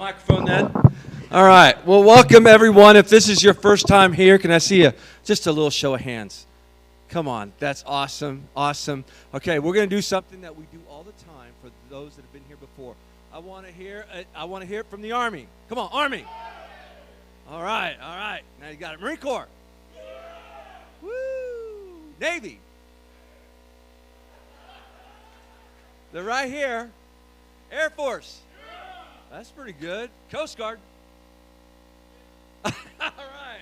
Microphone then. All right. Well, welcome everyone. If this is your first time here, can I see just a little show of hands? Come on. That's awesome. Awesome. Okay, we're going to do something that we do all the time for those that have been here before. I want to hear it from the Army. Come on, Army. All right. All right. Now you got it. Marine Corps. Woo! Navy. They're right here. Air Force. That's pretty good. Coast Guard. All right.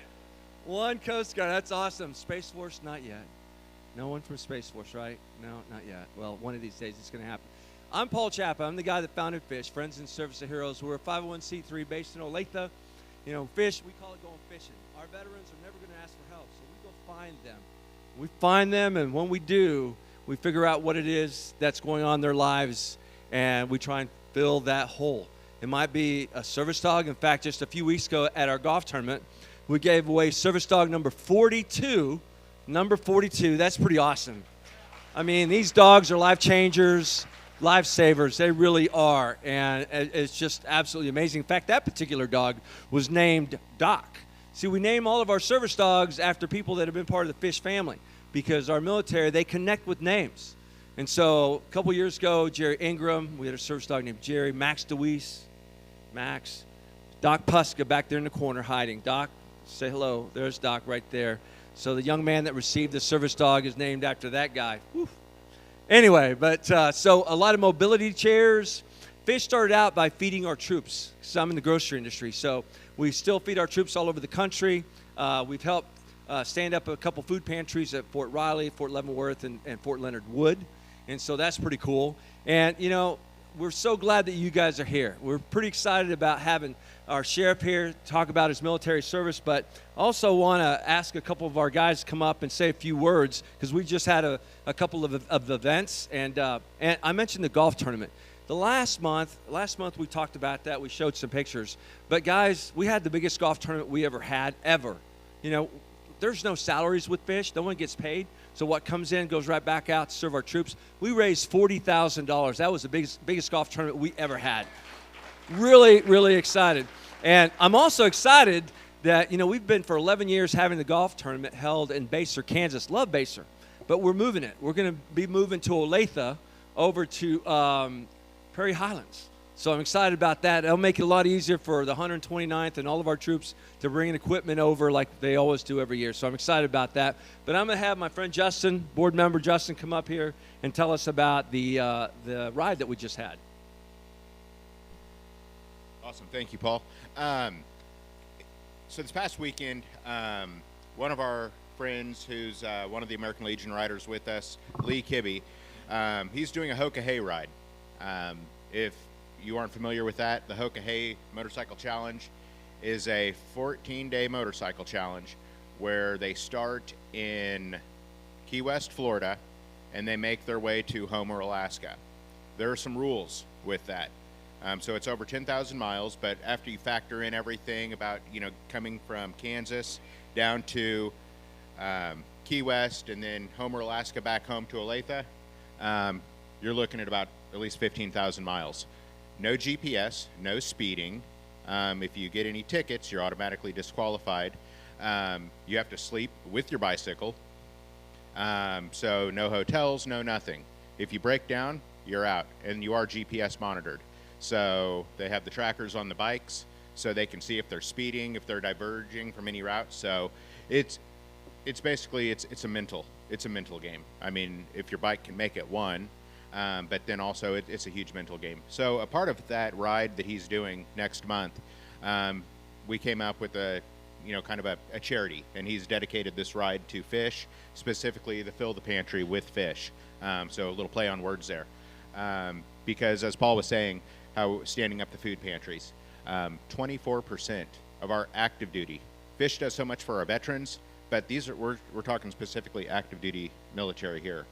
One Coast Guard. That's awesome. Space Force, not yet. No one from Space Force, right? No, not yet. Well, one of these days it's going to happen. I'm Paul Chappa. I'm the guy that founded FISH, Friends in Service of Heroes. We're a 501c3 based in Olathe. You know, FISH, we call it going fishing. Our veterans are never going to ask for help, so we go find them. We find them, and when we do, we figure out what it is that's going on in their lives, and we try and fill that hole. It might be a service dog. In fact, just a few weeks ago at our golf tournament, we gave away service dog number 42. Number 42. That's pretty awesome. I mean, these dogs are life changers, lifesavers. They really are. And it's just absolutely amazing. In fact, that particular dog was named Doc. See, we name all of our service dogs after people that have been part of the FISH family because our military, they connect with names. And so a couple years ago, Jerry Ingram, we had a service dog named Jerry, Max DeWeese, Max, Doc Puska back there in the corner hiding. Doc, say hello. There's Doc right there. So the young man that received the service dog is named after that guy. Whew. Anyway, but so a lot of mobility chairs. FISH started out by feeding our troops. So I'm in the grocery industry, so we still feed our troops all over the country. We've helped stand up a couple food pantries at Fort Riley, Fort Leavenworth, and Fort Leonard Wood. And so that's pretty cool. And, you know, we're so glad that you guys are here. We're pretty excited about having our sheriff here talk about his military service, but also want to ask a couple of our guys to come up and say a few words because we just had a couple of events, and I mentioned the golf tournament. The last month we talked about that. We showed some pictures. But, guys, we had the biggest golf tournament we ever had, ever. You know, there's no salaries with FISH. No one gets paid. So what comes in goes right back out to serve our troops. We raised $40,000. That was the biggest golf tournament we ever had. Really, really excited. And I'm also excited that, you know, we've been for 11 years having the golf tournament held in Baser, Kansas. Love Baser. But we're moving it. We're going to be moving to Olathe over to Prairie Highlands. So I'm excited about that. It'll make it a lot easier for the 129th and all of our troops to bring equipment over like they always do every year. So I'm excited about that. But I'm going to have my friend Justin, board member Justin, come up here and tell us about the ride that we just had. Awesome. Thank you, Paul. So this past weekend, one of our friends who's one of the American Legion riders with us, Lee Kibbe, he's doing a Hoka Hay ride. If you aren't familiar with that, the Hoka Hay Motorcycle Challenge is a 14-day motorcycle challenge where they start in Key West, Florida, and they make their way to Homer, Alaska. There are some rules with that. So it's over 10,000 miles, but after you factor in everything about, you know, coming from Kansas down to Key West and then Homer, Alaska, back home to Olathe, you're looking at about at least 15,000 miles. No GPS, no speeding. If you get any tickets, you're automatically disqualified. You have to sleep with your bicycle. So no hotels, no nothing. If you break down, you're out, and you are GPS monitored. So they have the trackers on the bikes so they can see if they're speeding, if they're diverging from any route. So it's basically it's a mental game. I mean, if your bike can make it, one. But then also it's a huge mental game. So a part of that ride that he's doing next month, we came up with kind of a charity, and he's dedicated this ride to FISH, specifically the Fill the Pantry with FISH. So a little play on words there. Because as Paul was saying, how standing up the food pantries, 24% of our active duty, FISH does so much for our veterans, but we're talking specifically active duty military here.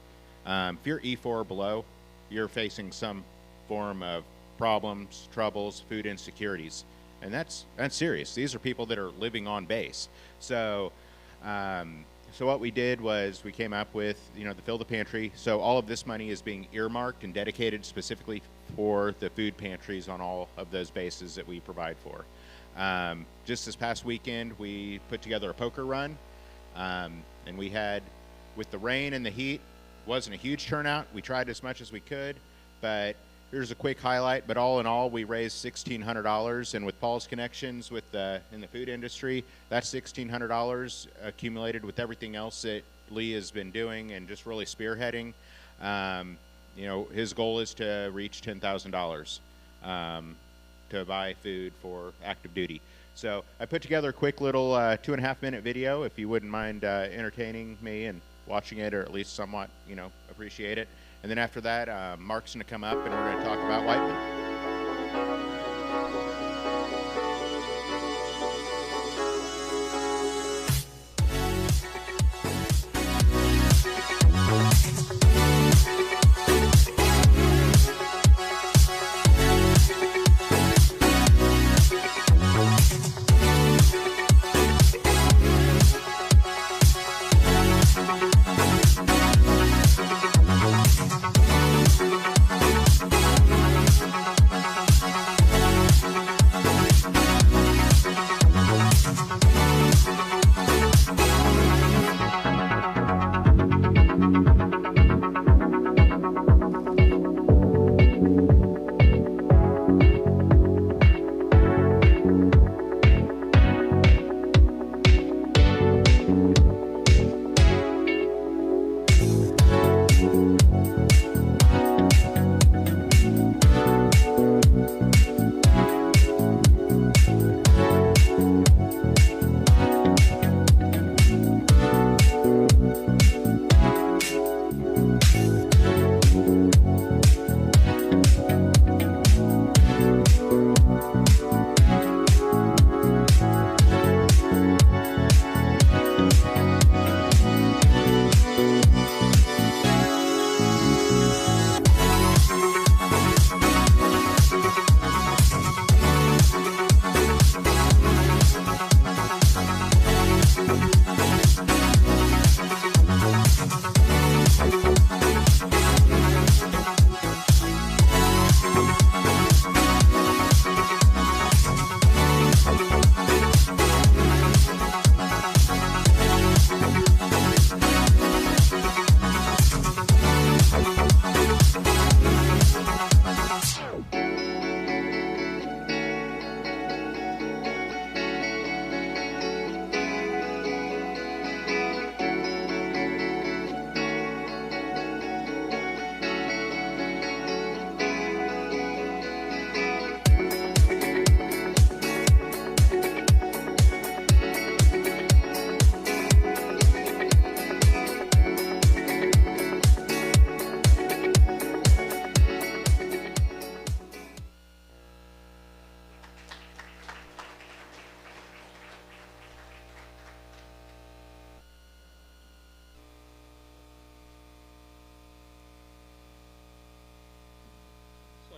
If you're E4 or below, you're facing some form of problems, troubles, food insecurities, and that's serious. These are people that are living on base. So what we did was we came up with, the Fill the Pantry. So all of this money is being earmarked and dedicated specifically for the food pantries on all of those bases that we provide for. Just this past weekend, we put together a poker run, and we had, with the rain and the heat, wasn't a huge turnout. We tried as much as we could, but here's a quick highlight. But all in all, we raised $1,600, and with Paul's connections with in the food industry, that's $1,600 accumulated with everything else that Lee has been doing and just really spearheading. His goal is to reach $10,000 to buy food for active duty. So I put together a quick little 2.5-minute video, if you wouldn't mind entertaining me and watching it, or at least somewhat, appreciate it. And then after that, Mark's going to come up and we're going to talk about Whiteman.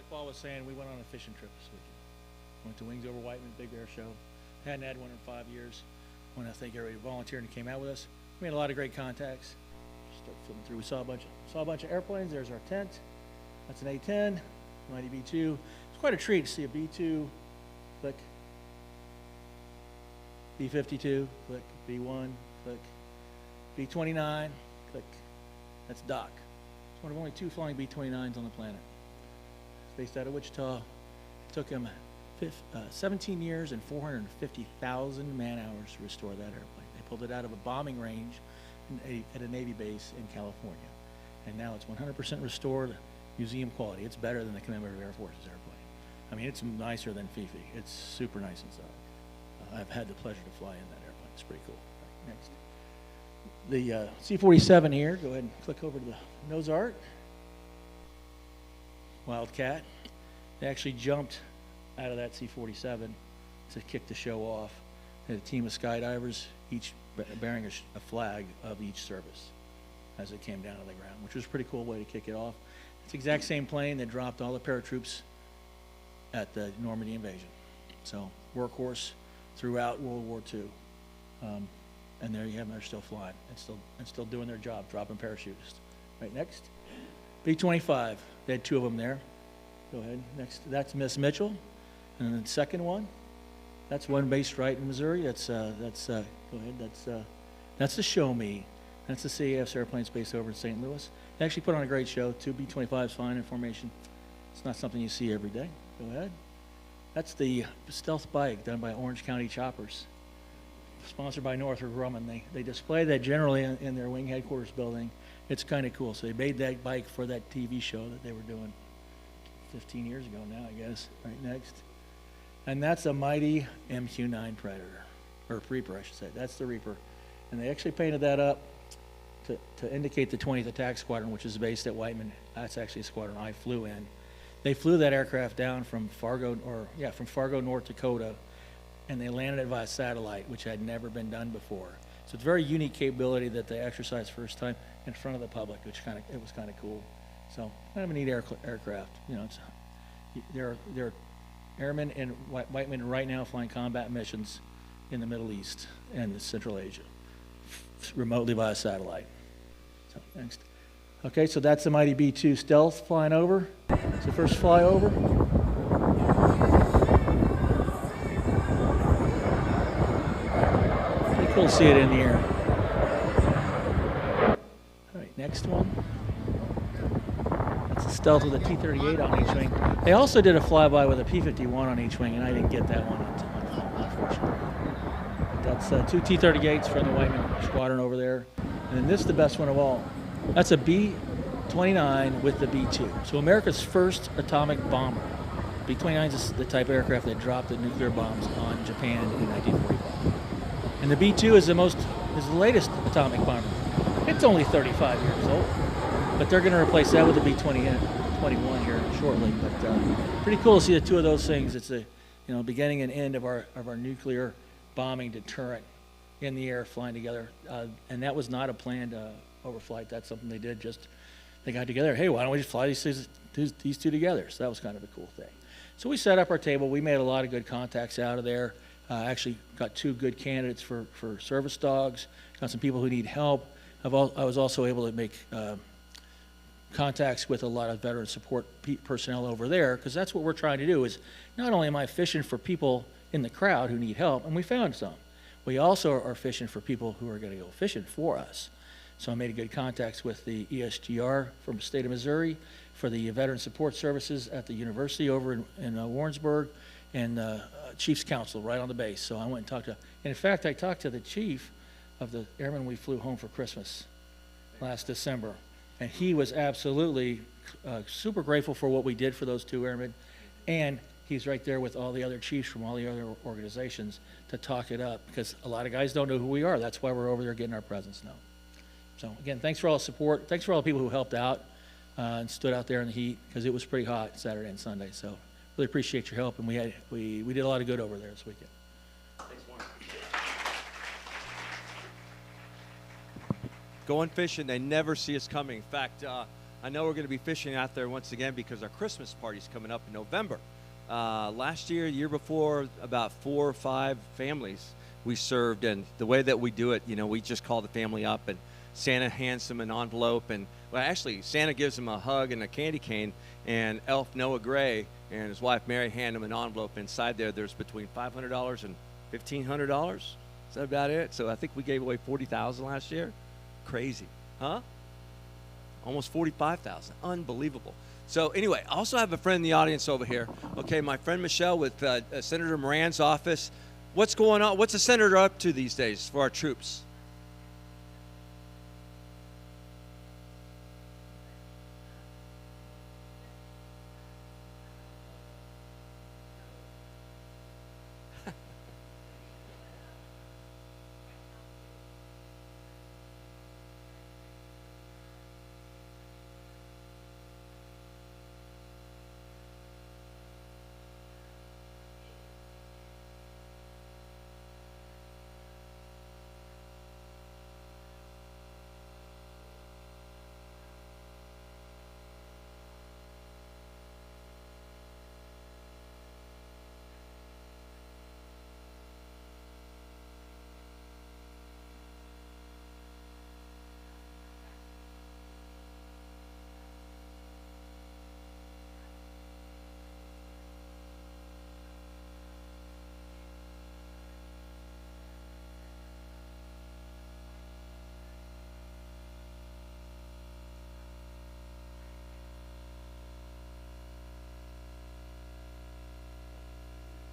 Paul was saying, we went on a fishing trip this weekend. Went to Wings Over Whiteman, Big Bear Show. Hadn't had one in 5 years. I want to thank everybody who volunteered and came out with us. We had a lot of great contacts. Start flipping through. We saw a bunch of airplanes. There's our tent. That's an A-10, mighty B-2. It's quite a treat to see a B-2, click, B-52, click, B-1, click, B-29, click. That's Doc. It's one of only 2 flying B-29s on the planet. Based out of Wichita. It took him 17 years and 450,000 man-hours to restore that airplane. They pulled it out of a bombing range at a Navy base in California. And now it's 100% restored, museum quality. It's better than the Commemorative Air Force's airplane. I mean, it's nicer than Fifi. It's super nice inside. I've had the pleasure to fly in that airplane. It's pretty cool. Right, next. The C-47 here, go ahead and click over to the nose art. Wildcat. They actually jumped out of that C-47 to kick the show off. They had a team of skydivers, each bearing a flag of each service as it came down to the ground, which was a pretty cool way to kick it off. It's the exact same plane that dropped all the paratroops at the Normandy invasion. So workhorse throughout World War II. And there you have them, they're still flying and still doing their job, dropping parachutists. Right, next. B-25, they had 2 of them there. Go ahead. Next, that's Miss Mitchell. And then the second one, that's one based right in Missouri. Go ahead. That's the Show Me. That's the CAF's airplane space over in St. Louis. They actually put on a great show. Two B-25s flying in formation. It's not something you see every day. Go ahead. That's the stealth bike done by Orange County Choppers, sponsored by Northrop Grumman. They display that generally in their wing headquarters building. It's kind of cool. So they made that bike for that TV show that they were doing 15 years ago now, I guess. Right next. And that's a mighty MQ-9 Predator, or Reaper, I should say. That's the Reaper. And they actually painted that up to indicate the 20th Attack Squadron, which is based at Whiteman. That's actually a squadron I flew in. They flew that aircraft down from Fargo, North Dakota, and they landed it via satellite, which had never been done before. So it's a very unique capability that they exercised first time in front of the public, which it was kind of cool. So kind of a neat aircraft. You know, they're airmen in Whiteman right now flying combat missions in the Middle East and Central Asia, remotely via satellite. So next. Okay, so that's the mighty B-2 Stealth flying over. It's the first fly over. Pretty cool to see it in the air. All right, next one. That's a Stealth with a T-38 on each wing. They also did a flyby with a P-51 on each wing, and I didn't get that one, unfortunately. That's two T-38s from the Whiteman Squadron over there. And then this is the best one of all. That's a B-29 with the B-2. So America's first atomic bomber. B-29 is the type of aircraft that dropped the nuclear bombs on Japan in 1945. And the B-2 is the latest atomic bomber. It's only 35 years old, but they're going to replace that with the B-21 here shortly. But pretty cool to see the two of those things. It's the beginning and end of our nuclear bombing deterrent in the air flying together. And that was not a planned overflight. That's something they did. They got together. Hey, why don't we just fly these two together? So that was kind of a cool thing. So we set up our table. We made a lot of good contacts out of there. Actually got two good candidates for service dogs. Got some people who need help. I was also able to make contacts with a lot of veteran support personnel over there, because that's what we're trying to do. Is not only am I fishing for people in the crowd who need help, and we found some, we also are fishing for people who are going to go fishing for us. So I made good contacts with the ESGR from the state of Missouri, for the Veteran Support Services at the university over in Warrensburg, and Chief's Council right on the base. So I went and talked to, and in fact, I talked to the chief of the airmen we flew home for Christmas last December. And he was absolutely super grateful for what we did for those two airmen. And he's right there with all the other chiefs from all the other organizations to talk it up, because a lot of guys don't know who we are. That's why we're over there getting our presence now. So again, thanks for all the support. Thanks for all the people who helped out and stood out there in the heat, because it was pretty hot Saturday and Sunday. So really appreciate your help, and we did a lot of good over there this weekend. Thanks, Warren. Going fishing, they never see us coming. In fact, I know we're going to be fishing out there once again because our Christmas party's coming up in November. Last year, year before, about 4 or 5 families we served, and the way that we do it, we just call the family up, and Santa hands them an envelope, and well, actually, Santa gives them a hug and a candy cane, and Elf Noah Gray and his wife Mary hand them an envelope. Inside there's between $500 and $1,500. Is that about it? So I think we gave away $40,000 last year. Crazy, huh? Almost $45,000. Unbelievable. So anyway, I also have a friend in the audience over here. Okay, my friend Michelle with Senator Moran's office. What's going on? What's the senator up to these days for our troops?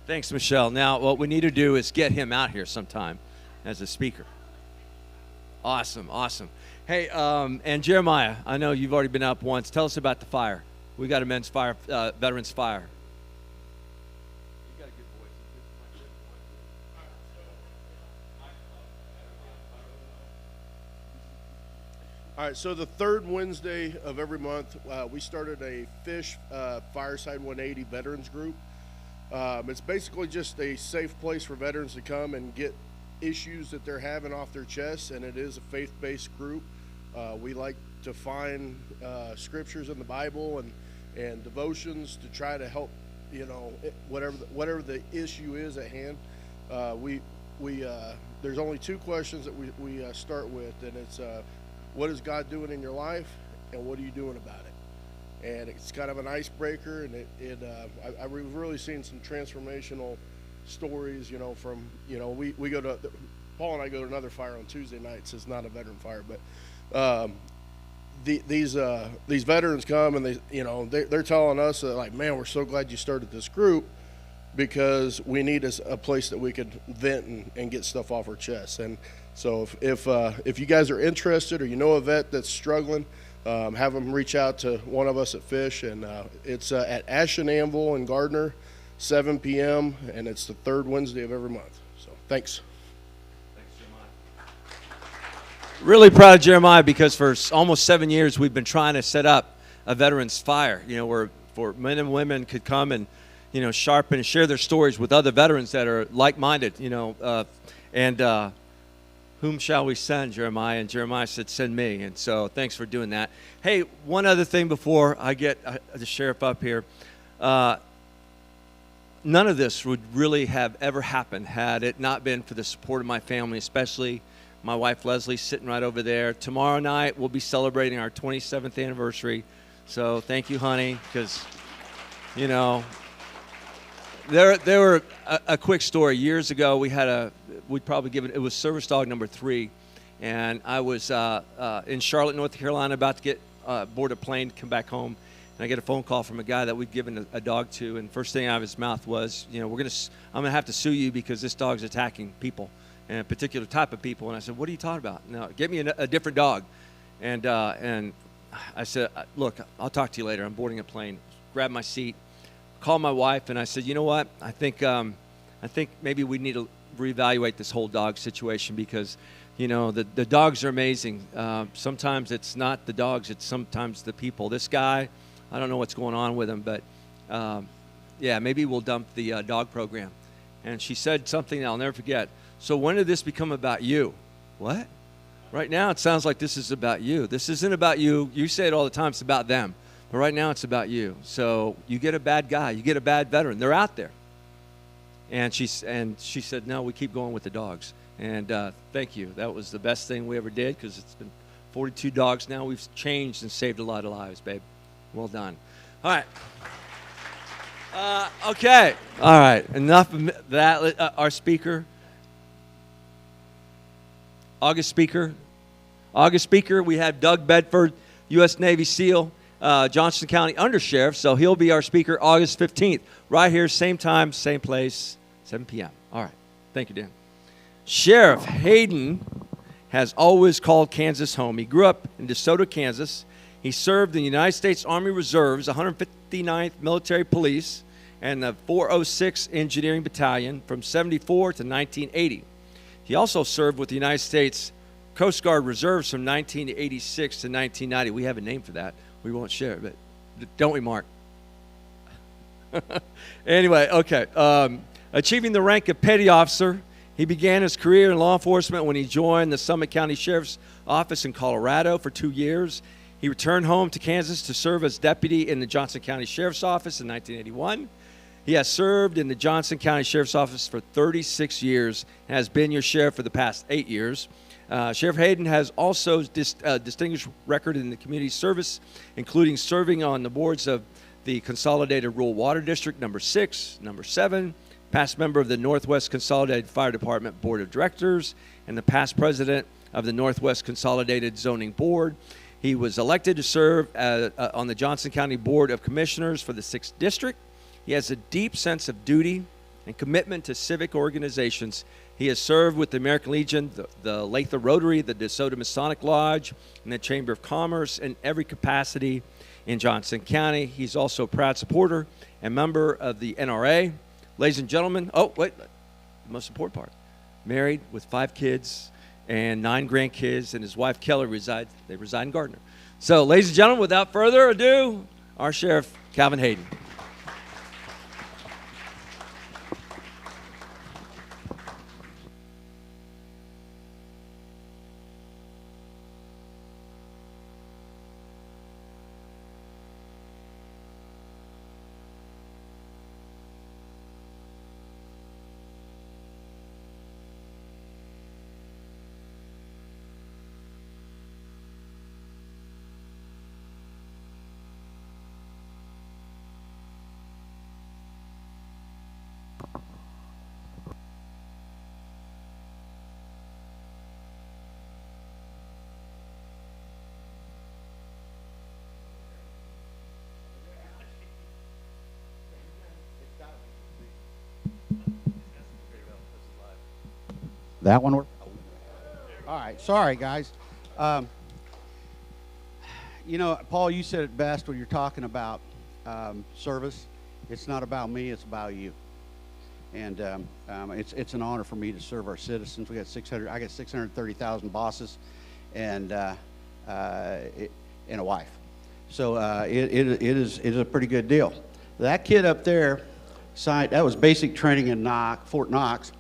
Thanks, Michelle. Now, what we need to do is get him out here sometime as a speaker. Awesome, awesome. Hey, and Jeremiah, I know you've already been up once. Tell us about the fire. We got a men's fire, veterans fire. You got a good voice. All right, so the third Wednesday of every month, we started a Fish Fireside 180 Veterans Group. It's basically just a safe place for veterans to come and get issues that they're having off their chests, and it is a faith-based group. We like to find scriptures in the Bible and devotions to try to help, whatever the issue is at hand. There's only two questions that we start with, and it's what is God doing in your life, and what are you doing about it? And it's kind of an icebreaker, and I've really seen some transformational stories, from, we go to, Paul and I go to another fire on Tuesday nights. It's not a veteran fire, but these veterans come and they're telling us that, like, man, we're so glad you started this group because we need a place that we could vent and get stuff off our chests. And so if you guys are interested or you know a vet that's struggling, have them reach out to one of us at Fish, and it's at Ash and Anvil in Gardner, 7 p.m., and it's the third Wednesday of every month. So thanks. Thanks, Jeremiah. Really proud of Jeremiah because for almost 7 years we've been trying to set up a veterans fire, where men and women could come and sharpen and share their stories with other veterans that are like-minded, and whom shall we send, Jeremiah? And Jeremiah said, send me. And so thanks for doing that. Hey, one other thing before I get the sheriff up here. None of this would really have ever happened had it not been for the support of my family, especially my wife Leslie sitting right over there. Tomorrow night we'll be celebrating our 27th anniversary. So thank you, honey, because, there were a quick story. Years ago, it was service dog number 3, and I was in Charlotte, North Carolina, about to get board a plane to come back home, and I get a phone call from a guy that we'd given a dog to, and first thing out of his mouth was, I'm gonna have to sue you because this dog's attacking people, and a particular type of people. And I said, what are you talking about? No, get me a different dog. And I said, look, I'll talk to you later. I'm boarding a plane. Grab my seat. Called my wife, and I said, you know what? I think maybe we need to reevaluate this whole dog situation because, the dogs are amazing. Sometimes it's not the dogs; it's sometimes the people. This guy, I don't know what's going on with him, but maybe we'll dump the dog program. And she said something that I'll never forget. So when did this become about you? What? Right now, it sounds like this is about you. This isn't about you. You say it all the time. It's about them. But right now it's about you. So you get a bad guy, you get a bad veteran. They're out there. And she said, no, we keep going with the dogs. And thank you. That was the best thing we ever did because it's been 42 dogs now. We've changed and saved a lot of lives, babe. Well done. All right. Okay. All right. Enough of that. Our speaker. August speaker, we have Doug Bedford, U.S. Navy SEAL. Johnson County Undersheriff, so he'll be our speaker August 15th, right here, same time, same place, 7 p.m. All right. Thank you, Dan. Sheriff Hayden has always called Kansas home. He grew up in DeSoto, Kansas. He served in the United States Army Reserves, 159th Military Police, and the 406 Engineering Battalion from 74 to 1980. He also served with the United States Coast Guard Reserves from 1986 to 1990. We have a name for that. We won't share it, but don't we, Mark? Anyway, okay. Achieving the rank of petty officer, he began his career in law enforcement when he joined the Summit County Sheriff's Office in Colorado for 2 years. He returned home to Kansas to serve as deputy in the Johnson County Sheriff's Office in 1981. He has served in the Johnson County Sheriff's Office for 36 years and has been your sheriff for the past 8 years. Sheriff Hayden has also distinguished record in the community service, including serving on the boards of the Consolidated Rural Water District, number 6, number 7, past member of the Northwest Consolidated Fire Department Board of Directors, and the past president of the Northwest Consolidated Zoning Board. He was elected to serve on the Johnson County Board of Commissioners for the 6th District. He has a deep sense of duty and commitment to civic organizations. He has served with the American Legion, the Latha Rotary, the DeSoto Masonic Lodge, and the Chamber of Commerce in every capacity in Johnson County. He's also a proud supporter and member of the NRA. Ladies and gentlemen, oh, wait, the most important part. Married with 5 kids and 9 grandkids, and his wife Kelly reside in Gardner. So, ladies and gentlemen, without further ado, our Sheriff, Calvin Hayden. That one work? All right. Sorry, guys. You know, Paul, you said it best when you're talking about service. It's not about me. It's about you. And it's an honor for me to serve our citizens. We got 600. I got 630,000 bosses, and a wife. So it is a pretty good deal. That kid up there signed. That was basic training in Fort Knox.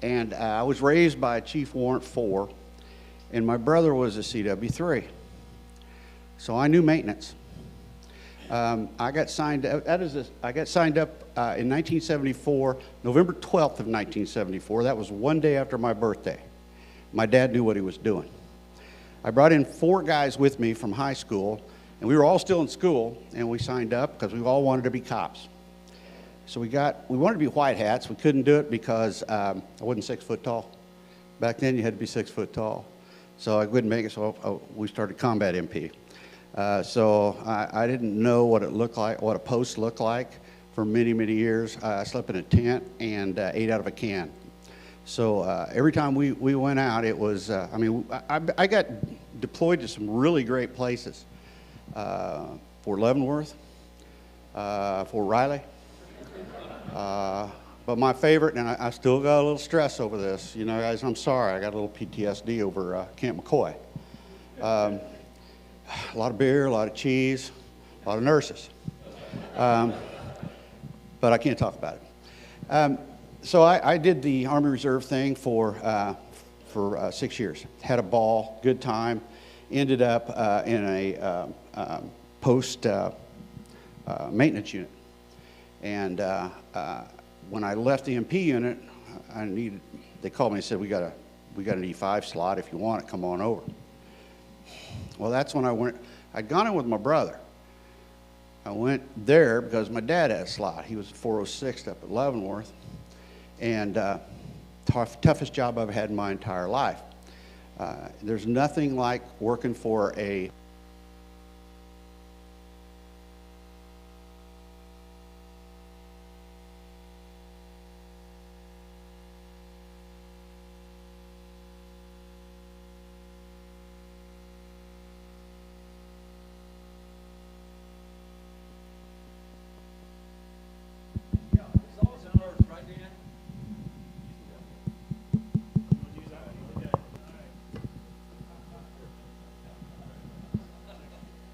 And I was raised by Chief Warrant 4, and my brother was a CW3. So I knew maintenance. I got signed up. I got signed up in 1974, November 12th of 1974. That was one day after my birthday. My dad knew what he was doing. I brought in 4 guys with me from high school, and we were all still in school, and we signed up because we all wanted to be cops. So we wanted to be white hats. We couldn't do it because I wasn't 6 foot tall. Back then, you had to be 6 foot tall. So I couldn't make it, so we started combat MP. So I didn't know what it looked like, what a post looked like for many, many years. I slept in a tent and ate out of a can. So every time we went out, it was, I got deployed to some really great places. Fort Leavenworth, Fort Riley. But my favorite, and I still got a little stress over this, you know, guys, I'm sorry, I got a little PTSD over Camp McCoy. A lot of beer, a lot of cheese, a lot of nurses. But I can't talk about it. So I did the Army Reserve thing for 6 years. Had a ball, good time. Ended up in a post maintenance unit. And when I left the MP unit, they called me and said, we got an E5 slot. If you want it, come on over. Well, that's when I went. I'd gone in with my brother. I went there because my dad had a slot. He was 406 up at Leavenworth. And toughest job I've had in my entire life. There's nothing like working for a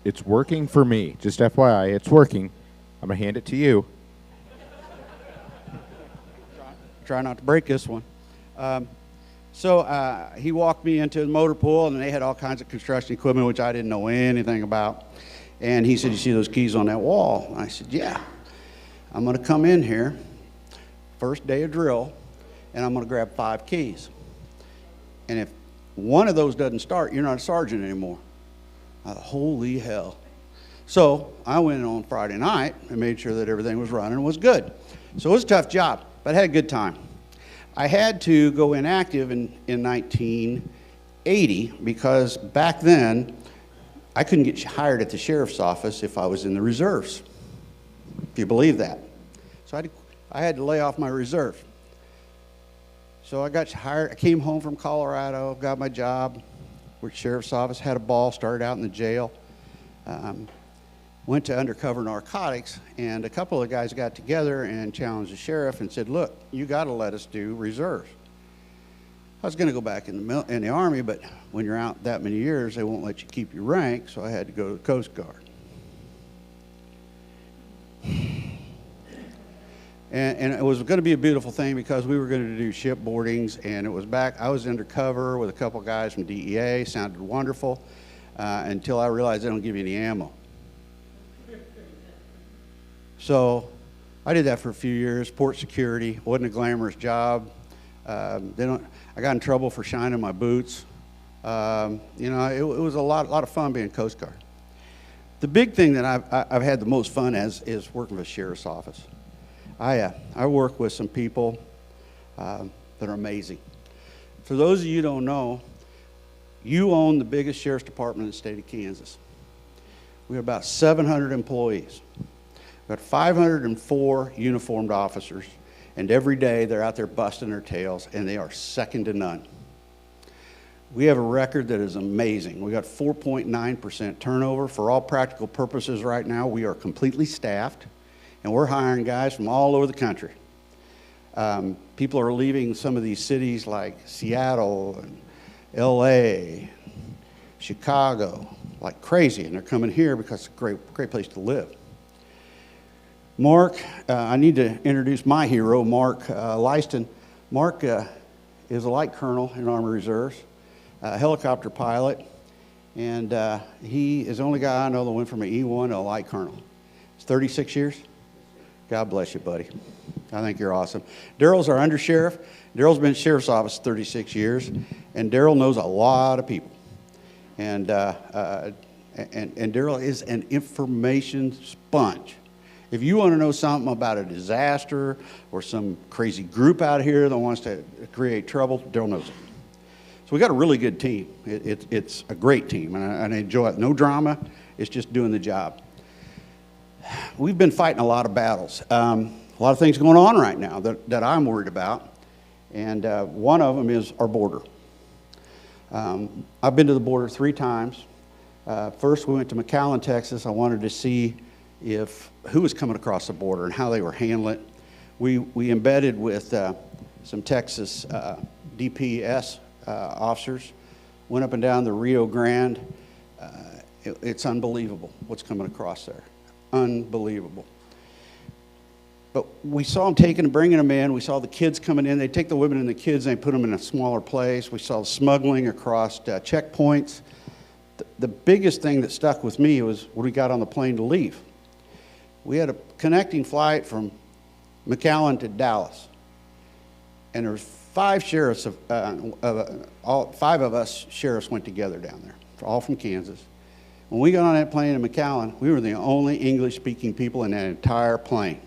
It's working for me. Just FYI, it's working. I'm going to hand it to you. Try not to break this one. So he walked me into the motor pool, and they had all kinds of construction equipment, which I didn't know anything about. And he said, you see those keys on that wall? And I said, yeah. I'm going to come in here, first day of drill, and I'm going to grab 5 keys. And if one of those doesn't start, you're not a sergeant anymore. Holy hell. So I went in on Friday night and made sure that everything was running and was good. So it was a tough job, but I had a good time. I had to go inactive in 1980 because back then I couldn't get hired at the sheriff's office if I was in the reserves, if you believe that. So I I had to lay off my reserve. So I got hired. I came home from Colorado, got my job, worked sheriff's office, had a ball, started out in the jail. Went to undercover narcotics, and a couple of guys got together and challenged the sheriff and said, look, you got to let us do reserves. I was going to go back in the Army, but when you're out that many years, they won't let you keep your rank, so I had to go to the Coast Guard. And it was going to be a beautiful thing because we were going to do shipboardings, and it was back. I was undercover with a couple guys from DEA, sounded wonderful, until I realized they don't give you any ammo. So I did that for a few years, port security. Wasn't a glamorous job. I got in trouble for shining my boots. You know, it was a lot of fun being Coast Guard. The big thing that I've had the most fun as is working with the sheriff's office. I work with some people that are amazing. For those of you who don't know, you own the biggest sheriff's department in the state of Kansas. We have about 700 employees. We've got 504 uniformed officers, and every day they're out there busting their tails, and they are second to none. We have a record that is amazing. We got 4.9% turnover. For all practical purposes right now, we are completely staffed, and we're hiring guys from all over the country. People are leaving some of these cities like Seattle and LA, Chicago, like crazy, and they're coming here because it's a great place to live. Mark, I need to introduce my hero, Mark Lyston. Mark is a light colonel in Army Reserves, a helicopter pilot, and he is the only guy I know that went from an E1 to a light colonel. It's 36 years. God bless you, buddy. I think you're awesome. Daryl's our undersheriff. Daryl's been sheriff's office 36 years, and Daryl knows a lot of people. And Daryl is an information sponge. If you want to know something about a disaster or some crazy group out here that wants to create trouble, Daryl knows it. So we got a really good team. It's a great team, and I enjoy it. No drama. It's just doing the job. We've been fighting a lot of battles. A lot of things going on right now that I'm worried about, and one of them is our border. I've been to the border 3 times. First, we went to McAllen, Texas. I wanted to see who was coming across the border and how they were handling it. We embedded with some Texas DPS officers, went up and down the Rio Grande. It's unbelievable what's coming across there. Unbelievable. But we saw them taking and bringing them in. We saw the kids coming in. They take the women and the kids and they put them in a smaller place. We saw smuggling across checkpoints. The biggest thing that stuck with me was when we got on the plane to leave. We had a connecting flight from McAllen to Dallas, and there was 5 sheriffs all 5 of us sheriffs went together down there, all from Kansas. When we got on that plane in McAllen, we were the only English-speaking people in that entire plane.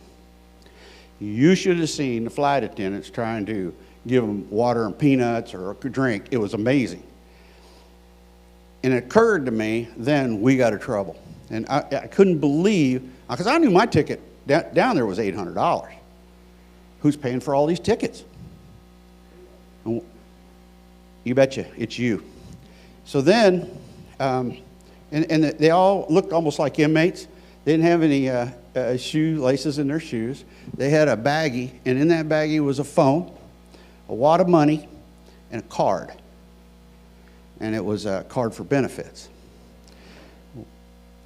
You should have seen the flight attendants trying to give them water and peanuts or a drink. It was amazing. And it occurred to me, then we got in trouble. And I couldn't believe, because I knew my ticket down there was $800. Who's paying for all these tickets? And you betcha, it's you. So then, and they all looked almost like inmates. They didn't have any shoelaces in their shoes. They had a baggie, and in that baggie was a phone, a wad of money, and a card. And it was a card for benefits.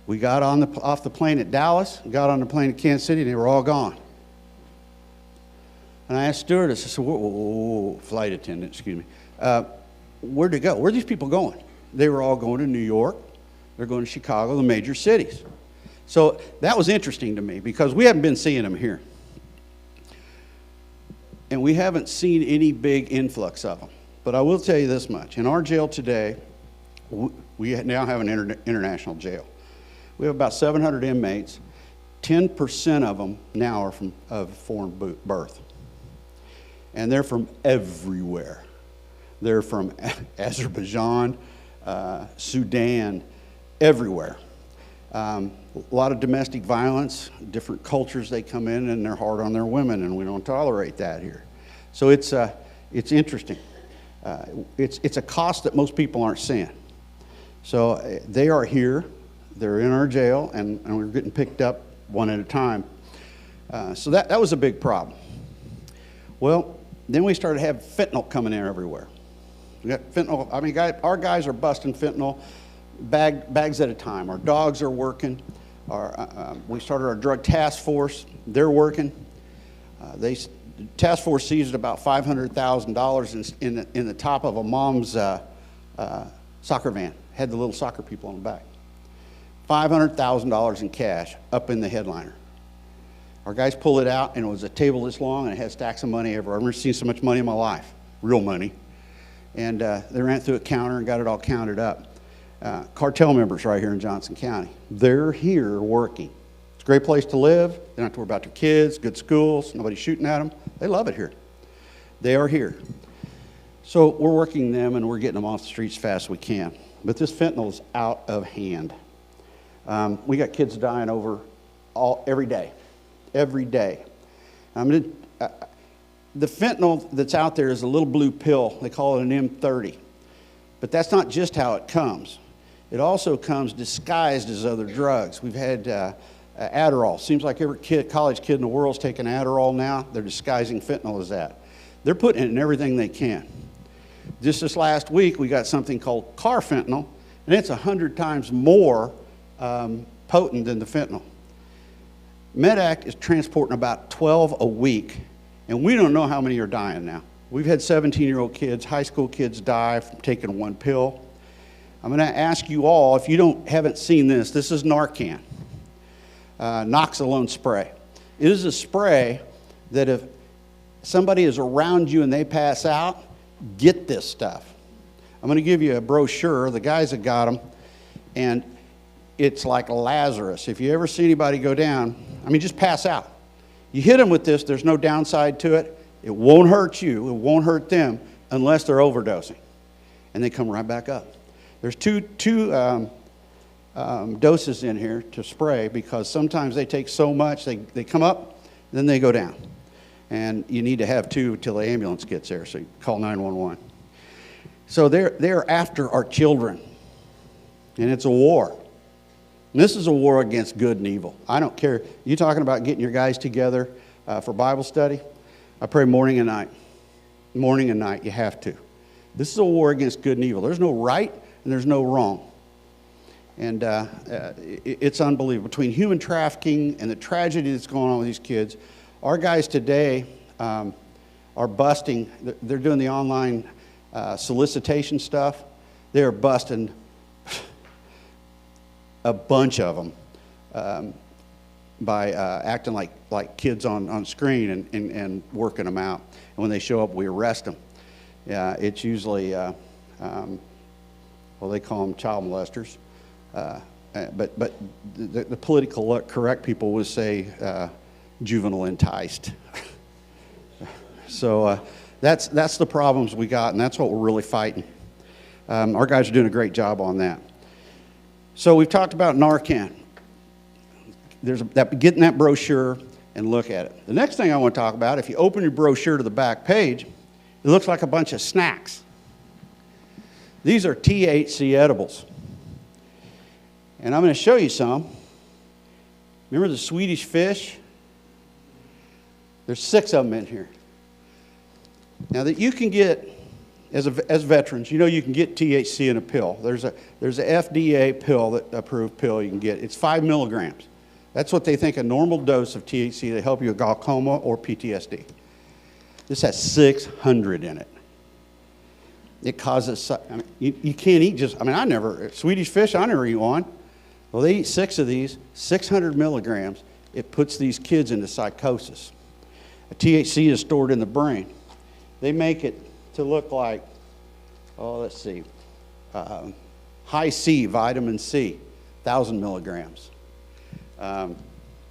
We got off the plane at Dallas, got on the plane at Kansas City, and they were all gone. And I asked stewardess, I said, whoa, flight attendant, excuse me, where'd they go? Where are these people going? They were all going to New York. They're going to Chicago, the major cities. So that was interesting to me because we haven't been seeing them here. And we haven't seen any big influx of them. But I will tell you this much. In our jail today, we now have an international jail. We have about 700 inmates. 10% of them now are of foreign birth. And they're from everywhere. They're from Azerbaijan, Sudan, everywhere. A lot of domestic violence, different cultures they come in, and they're hard on their women, and we don't tolerate that here. So it's interesting. It's a cost that most people aren't seeing. So they are here, they're in our jail, and we're getting picked up one at a time. So that was a big problem. Well, then we started having fentanyl coming in everywhere. We got fentanyl, I mean, our guys are busting fentanyl bags at a time. Our dogs are working. We started our drug task force. They're working. The task force seized about $500,000 in the top of a mom's soccer van. Had the little soccer people on the back. $500,000 in cash up in the headliner. Our guys pull it out, and it was a table this long, and it had stacks of money everywhere. I've never seen so much money in my life, real money. And they ran through a counter and got it all counted up. Cartel members right here in Johnson County. They're here working. It's a great place to live. They don't have to worry about their kids, good schools, nobody's shooting at them. They love it here. They are here. So we're working them, and we're getting them off the streets as fast as we can. But this fentanyl is out of hand. We got kids dying every day. Every day. The fentanyl that's out there is a little blue pill. They call it an M30. But that's not just how it comes. It also comes disguised as other drugs. We've had Adderall. Seems like every college kid in the world is taking Adderall now. They're disguising fentanyl as that. They're putting it in everything they can. Just this last week, we got something called carfentanil, and it's 100 times more potent than the fentanyl. Medac is transporting about 12 a week, and we don't know how many are dying now. We've had 17-year-old kids, high school kids die from taking one pill. I'm going to ask you all, if you haven't seen this, this is Narcan, Noxolone spray. It is a spray that if somebody is around you and they pass out, get this stuff. I'm going to give you a brochure. The guys have got them, and it's like Lazarus. If you ever see anybody go down, I mean, just pass out. You hit them with this, there's no downside to it. It won't hurt you, it won't hurt them unless they're overdosing. And they come right back up. There's two doses in here to spray because sometimes they take so much, they come up, then they go down. And you need to have two till the ambulance gets there, so you call 911. So they're after our children, and it's a war. And this is a war against good and evil. I don't care. You talking about getting your guys together for Bible study? I pray morning and night. Morning and night, you have to. This is a war against good and evil. There's no right and there's no wrong. And it's unbelievable. Between human trafficking and the tragedy that's going on with these kids, our guys today are busting. They're doing the online solicitation stuff. They're busting a bunch of them by acting like kids on screen and working them out. And when they show up, we arrest them. It's usually, well, they call them child molesters. But the political correct people would say juvenile enticed. So that's the problems we got, and that's what we're really fighting. Our guys are doing a great job on that. So we've talked about Narcan. Getting that brochure and look at it. The next thing I want to talk about, if you open your brochure to the back page, it looks like a bunch of snacks. These are THC edibles. And I'm going to show you some. Remember the Swedish fish? There's 6 of them in here. Now that you can get, as veterans, you know you can get THC in a pill. There's a FDA pill, approved pill you can get. It's 5 milligrams. That's what they think a normal dose of THC to help you with glaucoma or PTSD. This has 600 in it. It causes, I mean, you can't eat Swedish fish, I never eat one. Well, they eat 6 of these, 600 milligrams. It puts these kids into psychosis. THC is stored in the brain. They make it to look like, let's see, high C, vitamin C, 1,000 milligrams.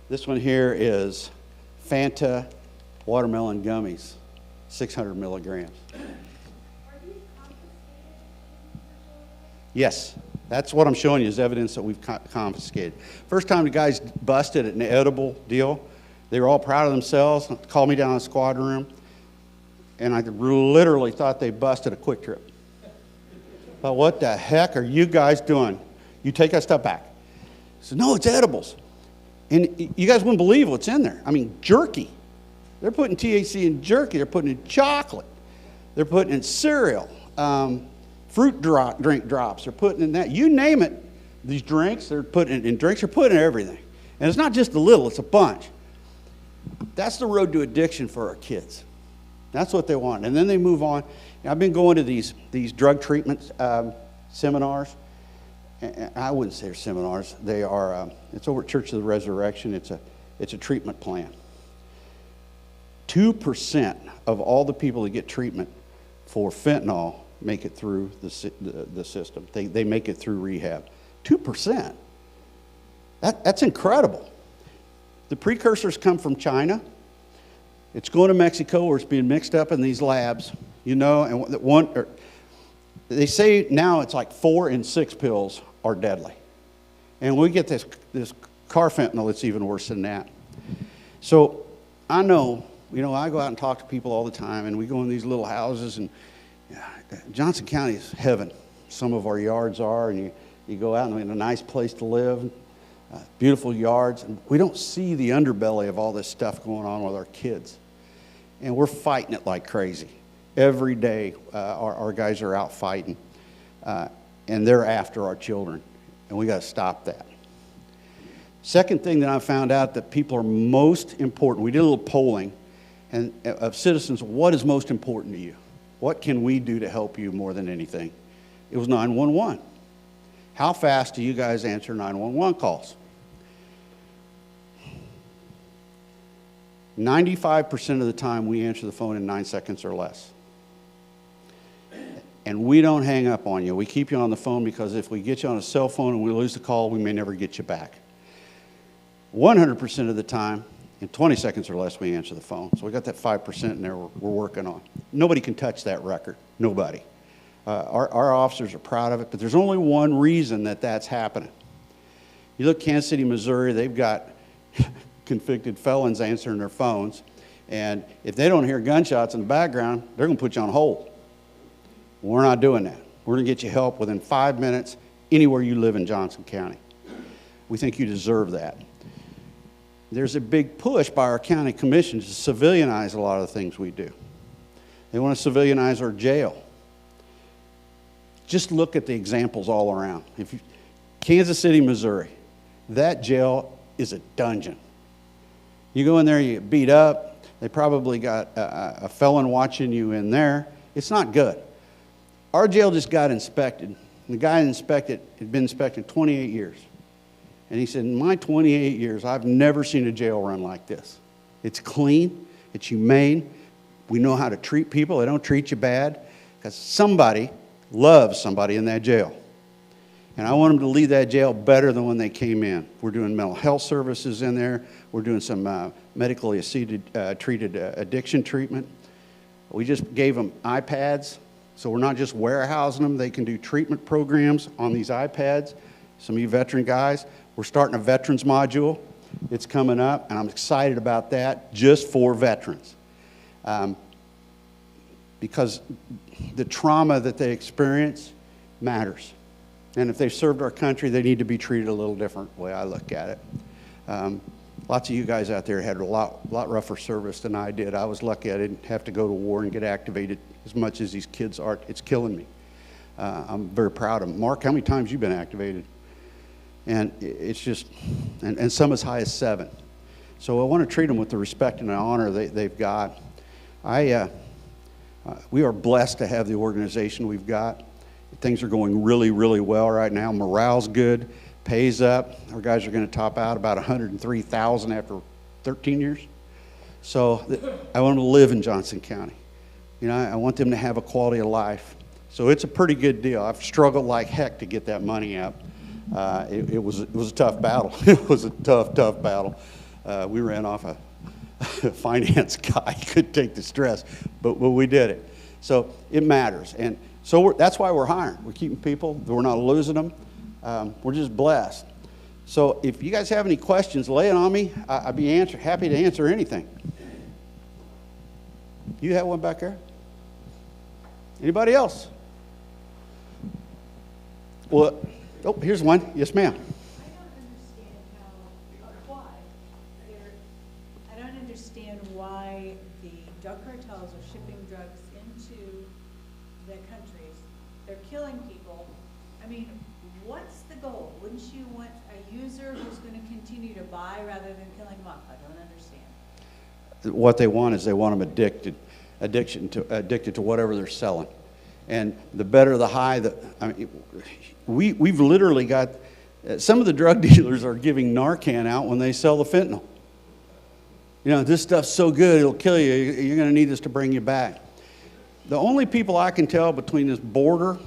This one here is Fanta watermelon gummies, 600 milligrams. Are these confiscated? Yes. That's what I'm showing you is evidence that we've confiscated. First time the guys busted an edible deal, they were all proud of themselves, called me down in the squad room, and I literally thought they busted a Quick Trip. But what the heck are you guys doing? You take a step back. I said, no, it's edibles. And you guys wouldn't believe what's in there. I mean, jerky. They're putting THC in jerky. They're putting it in chocolate. They're putting it in cereal. Fruit drink drops. They're putting in that. You name it. These drinks, they're putting it in drinks. They're putting it in everything. And it's not just a little, it's a bunch. That's the road to addiction for our kids. That's what they want. And then they move on. I've been going to these drug treatment seminars. And I wouldn't say they're seminars. They are, it's over at Church of the Resurrection. It's a treatment plan. 2% of all the people that get treatment for fentanyl make it through the system. They make it through rehab. 2%. That's incredible. The precursors come from China. It's going to Mexico where it's being mixed up in these labs, you know, and they say now it's like 4 in 6 pills are deadly. And we get this carfentanil that's even worse than that. So I know, you know, I go out and talk to people all the time, and we go in these little houses, and Johnson County is heaven. Some of our yards are, and you go out and in a nice place to live, beautiful yards, and we don't see the underbelly of all this stuff going on with our kids. And we're fighting it like crazy. Every day our guys are out fighting, and they're after our children, and we got to stop that. Second thing that I found out that people are most important, we did a little polling and of citizens, what is most important to you? What can we do to help you more than anything? It was 911. How fast do you guys answer 911 calls? 95% of the time we answer the phone in 9 seconds or less. And we don't hang up on you. We keep you on the phone because if we get you on a cell phone and we lose the call, we may never get you back. 100% of the time, in 20 seconds or less, we answer the phone. So we got that 5% in there we're working on. Nobody can touch that record. Nobody. Our officers are proud of it, but there's only one reason that that's happening. You look at Kansas City, Missouri, they've got convicted felons answering their phones, and if they don't hear gunshots in the background, they're going to put you on hold. We're not doing that. We're going to get you help within 5 minutes anywhere you live in Johnson County. We think you deserve that. There's a big push by our county commission to civilianize a lot of the things we do. They want to civilianize our jail. Just look at the examples all around. Kansas City, Missouri, that jail is a dungeon. You go in there, you get beat up. They probably got a felon watching you in there. It's not good. Our jail just got inspected. The guy inspected had been inspected 28 years. And he said, in my 28 years, I've never seen a jail run like this. It's clean. It's humane. We know how to treat people. They don't treat you bad because somebody loves somebody in that jail. And I want them to leave that jail better than when they came in. We're doing mental health services in there. We're doing some medically treated addiction treatment. We just gave them iPads. So we're not just warehousing them. They can do treatment programs on these iPads. Some of you veteran guys, we're starting a veterans module. It's coming up, and I'm excited about that just for veterans. Because the trauma that they experience matters. And if they've served our country, they need to be treated a little different way I look at it. Lots of you guys out there had a lot rougher service than I did. I was lucky I didn't have to go to war and get activated as much as these kids are. It's killing me. I'm very proud of them. Mark, how many times you been activated? And it's just, and some as high as 7. So I want to treat them with the respect and the honor they've got. We are blessed to have the organization we've got. Things are going really, really well right now. Morale's good, pays up. Our guys are going to top out about $103,000 after 13 years. So I want them to live in Johnson County. You know, I want them to have a quality of life. So it's a pretty good deal. I've struggled like heck to get that money out. It was a tough battle. It was a tough battle. We ran off a finance guy. He couldn't take the stress, but we did it. So it matters. And so that's why we're hiring. We're keeping people. We're not losing them. We're just blessed. So if you guys have any questions, lay it on me. I'd be happy to answer anything. You have one back there? Anybody else? Well, oh, here's one. Yes, ma'am. I don't understand why the drug cartels are shipping drugs into their countries. They're killing people. I mean, what's the goal? Wouldn't you want a user who's going to continue to buy rather than killing them off? I don't understand. What they want is they want them addicted to whatever they're selling. And the better the high, we've literally got, some of the drug dealers are giving Narcan out when they sell the fentanyl. You know, this stuff's so good, it'll kill you. You're going to need this to bring you back. The only people I can tell between this border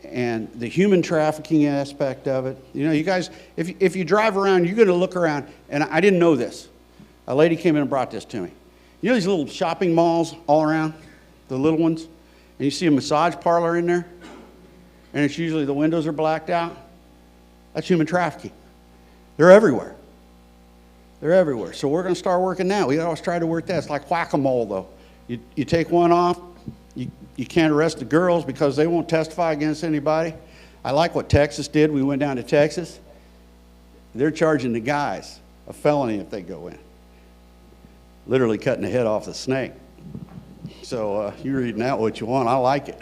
and the human trafficking aspect of it, you know, you guys, if you drive around, you're going to look around, and I didn't know this. A lady came in and brought this to me. You know these little shopping malls all around, the little ones? And you see a massage parlor in there, and it's usually the windows are blacked out. That's human trafficking. They're everywhere. They're everywhere. So we're going to start working that. We always try to work that. It's like whack-a-mole, though. You take one off, you can't arrest the girls because they won't testify against anybody. I like what Texas did. We went down to Texas. They're charging the guys a felony if they go in. Literally cutting the head off the snake. So you're reading out what you want. I like it.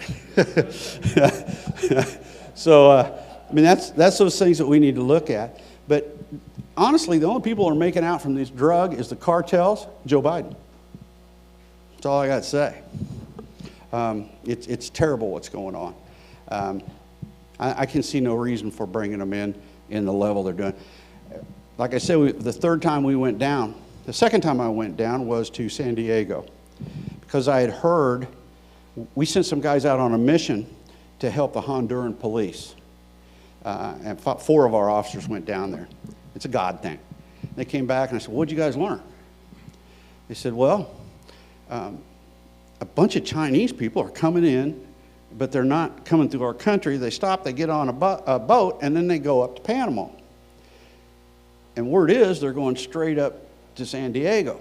So, I mean, that's those things that we need to look at. But honestly, the only people who are making out from this drug is the cartels, Joe Biden. That's all I got to say. It's terrible what's going on. I can see no reason for bringing them in the level they're doing. Like I said, the third time we went down, the second time I went down was to San Diego. Because I had heard, we sent some guys out on a mission to help the Honduran police. And 4 of our officers went down there. It's a God thing. They came back and I said, what'd you guys learn? They said, well, a bunch of Chinese people are coming in, but they're not coming through our country. They stop, they get on a boat, and then they go up to Panama. And word is they're going straight up to San Diego.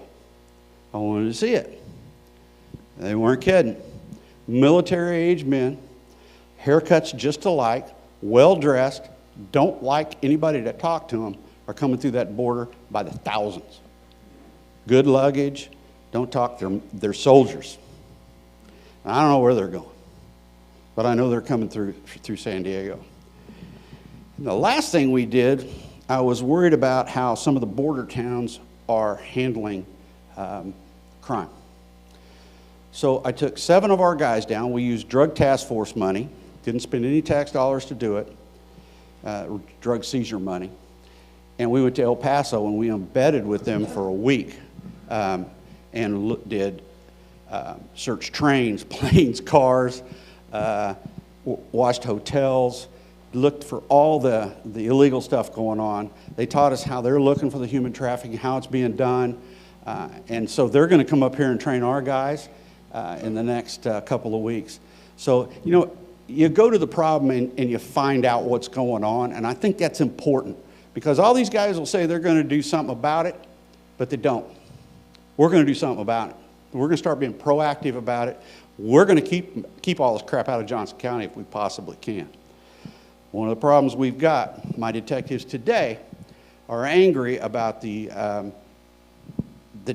I wanted to see it. They weren't kidding. Military-age men, haircuts just alike, well-dressed, don't like anybody to talk to them, are coming through that border by the thousands. Good luggage, don't talk, they're soldiers. I don't know where they're going, but I know they're coming through San Diego. And the last thing we did, I was worried about how some of the border towns are handling crime. So I took 7 of our guys down. We used drug task force money. Didn't spend any tax dollars to do it. Drug seizure money. And we went to El Paso and we embedded with them for a week and did search trains, planes, cars, watched hotels, looked for all the illegal stuff going on. They taught us how they're looking for the human trafficking, how it's being done. And so they're going to come up here and train our guys in the next couple of weeks. So, you know, you go to the problem and you find out what's going on, and I think that's important because all these guys will say they're going to do something about it, but they don't. We're going to do something about it. We're going to start being proactive about it. We're going to keep all this crap out of Johnson County if we possibly can. One of the problems we've got, my detectives today are angry about the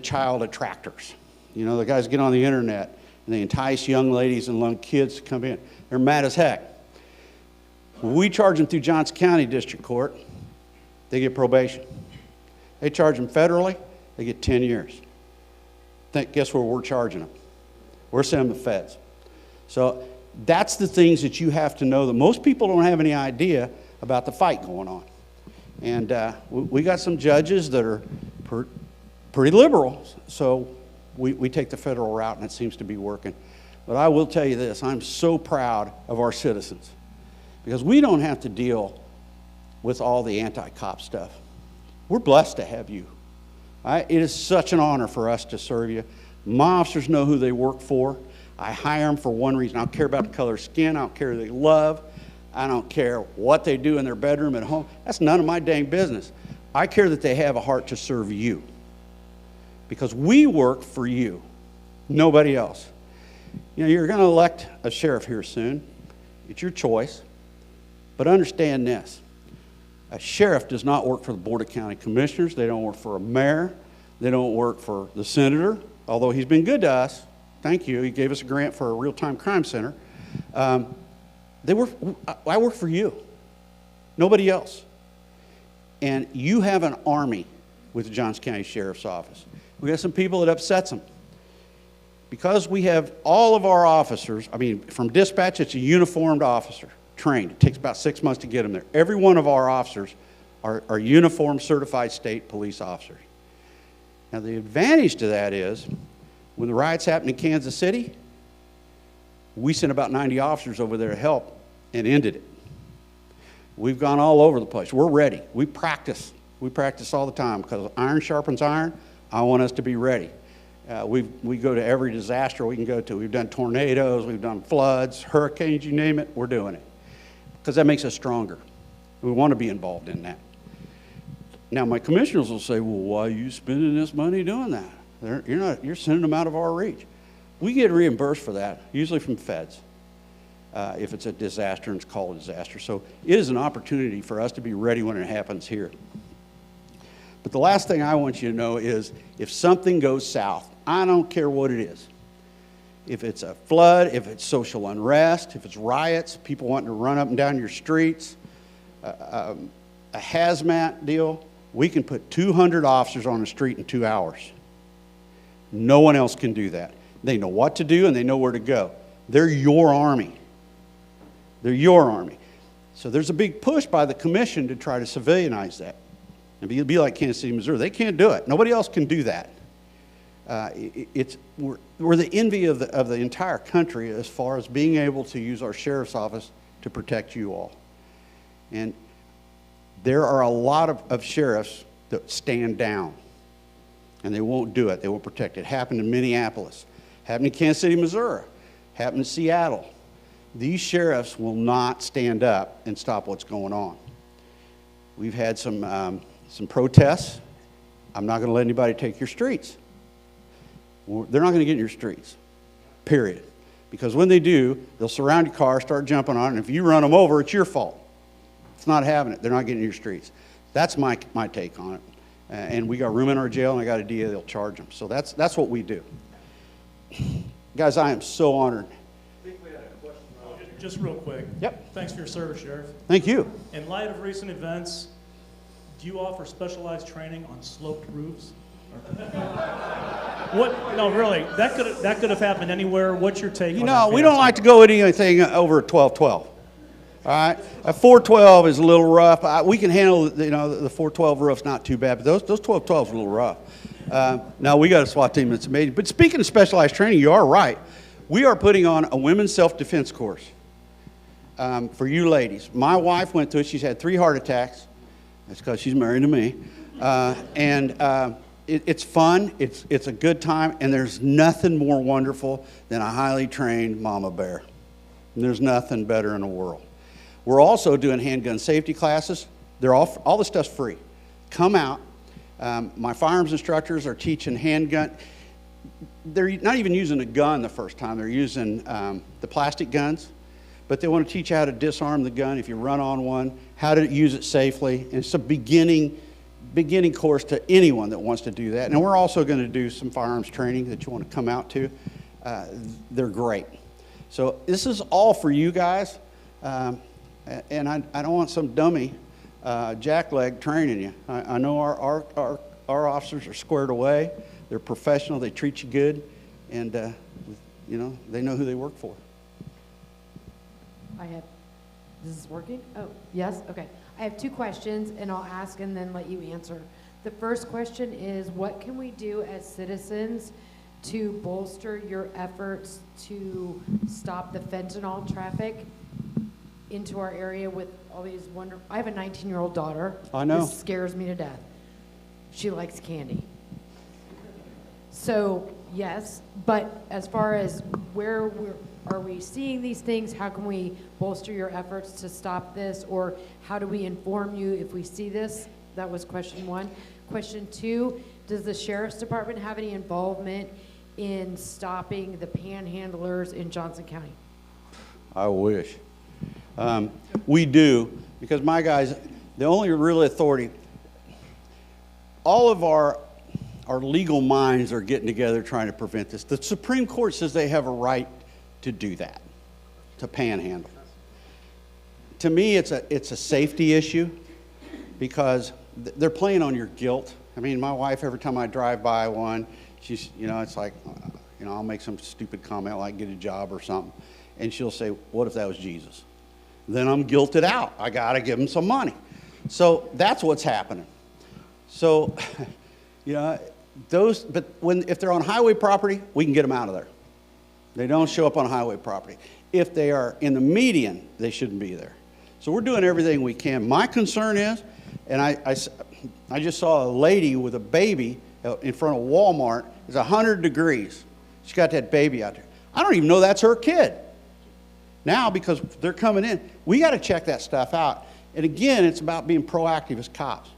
child attractors. You know, the guys get on the internet and they entice young ladies and young kids to come in. They're mad as heck. We charge them through Johnson County District Court, they get probation. They charge them federally, they get 10 years. Guess where we're charging them? We're sending them to feds. So that's the things that you have to know that most people don't have any idea about the fight going on. And we got some judges that are pretty liberal, so we take the federal route and it seems to be working. But I will tell you this, I'm so proud of our citizens because we don't have to deal with all the anti-cop stuff. We're blessed to have you. It is such an honor for us to serve you. My officers know who they work for. I hire them for one reason. I don't care about the color of skin. I don't care who they love. I don't care what they do in their bedroom at home. That's none of my dang business. I care that they have a heart to serve you. Because we work for you, nobody else. You know, you're going to elect a sheriff here soon. It's your choice. But understand this. A sheriff does not work for the Board of County Commissioners. They don't work for a mayor. They don't work for the senator, although he's been good to us. Thank you. He gave us a grant for a real-time crime center. I work for you, nobody else. And you have an army with the Johnson County Sheriff's Office. We got some people that upsets them. Because we have all of our officers, I mean, from dispatch, it's a uniformed officer, trained. It takes about 6 months to get them there. Every one of our officers are uniformed, certified state police officers. Now, the advantage to that is, when the riots happened in Kansas City, we sent about 90 officers over there to help and ended it. We've gone all over the place. We're ready. We practice. We practice all the time because iron sharpens iron. I want us to be ready. We go to every disaster we can go to. We've done tornadoes, we've done floods, hurricanes, you name it, we're doing it. Because that makes us stronger. We want to be involved in that. Now, my commissioners will say, well, why are you spending this money doing that? You're sending them out of our reach. We get reimbursed for that, usually from feds, if it's a disaster and it's called a disaster. So it is an opportunity for us to be ready when it happens here. But the last thing I want you to know is if something goes south, I don't care what it is. If it's a flood, if it's social unrest, if it's riots, people wanting to run up and down your streets, a hazmat deal, we can put 200 officers on the street in 2 hours. No one else can do that. They know what to do and they know where to go. They're your army. They're your army. So there's a big push by the commission to try to civilianize that. And be like Kansas City, Missouri. They can't do it. Nobody else can do that. We're the envy of the entire country as far as being able to use our sheriff's office to protect you all. And there are a lot of sheriffs that stand down, and they won't do it. They won't protect it. It happened in Minneapolis. Happened in Kansas City, Missouri. Happened in Seattle. These sheriffs will not stand up and stop what's going on. We've had some protests. I'm not going to let anybody take your streets. They're not going to get in your streets, period. Because when they do, they'll surround your car, start jumping on it, and if you run them over, it's your fault. It's not having it. They're not getting in your streets. That's my take on it. And we got room in our jail, and I got a DA that'll charge them. So that's what we do. Guys, I am so honored. I think we had a question. Just real quick. Yep. Thanks for your service, Sheriff. Thank you. In light of recent events, do you offer specialized training on sloped roofs? What? No, really. That could have happened anywhere. What's your take? You know, we don't like to go anything over a 12-12. All right, a 412 is a little rough. We can handle, the 412 roof's not too bad, but those 1212s are a little rough. Now we got a SWAT team that's amazing. But speaking of specialized training, you are right. We are putting on a women's self-defense course for you ladies. My wife went through it. She's had 3 heart attacks. That's because she's married to me. It's fun. It's a good time, and there's nothing more wonderful than a highly trained mama bear. And there's nothing better in the world. We're also doing handgun safety classes. All the stuff's free. Come out. My firearms instructors are teaching handgun. They're not even using a gun the first time. They're using the plastic guns, but they want to teach you how to disarm the gun if you run on one, how to use it safely. And it's a beginning course to anyone that wants to do that. And we're also going to do some firearms training that you want to come out to. They're great. So this is all for you guys. And I don't want some dummy jackleg training you. I know our officers are squared away. They're professional. They treat you good, and they know who they work for. This is working? Oh, yes? Okay. I have 2 questions, and I'll ask and then let you answer. The first question is, what can we do as citizens to bolster your efforts to stop the fentanyl traffic into our area with all these wonderful... I have a 19-year-old daughter. I know. This scares me to death. She likes candy. So, yes, but as far as where Are we seeing these things? How can we bolster your efforts to stop this? Or how do we inform you if we see this? That was question one. Question two, does the Sheriff's Department have any involvement in stopping the panhandlers in Johnson County? I wish. We do, because my guys, the only real authority, all of our legal minds are getting together trying to prevent this. The Supreme Court says they have a right to do that, to panhandle. To me, it's a safety issue, because they're playing on your guilt. I mean, my wife, every time I drive by one, she's, it's like, I'll make some stupid comment like get a job or something, and she'll say, what if that was Jesus? Then I'm guilted out. I got to give him some money. So that's what's happening. So, but if they're on highway property, we can get them out of there. They don't show up on highway property. If they are in the median, they shouldn't be there. So we're doing everything we can. My concern is, and I just saw a lady with a baby in front of Walmart. It's 100 degrees. She's got that baby out there. I don't even know that's her kid. Now, because they're coming in, we got to check that stuff out. And again, it's about being proactive as cops.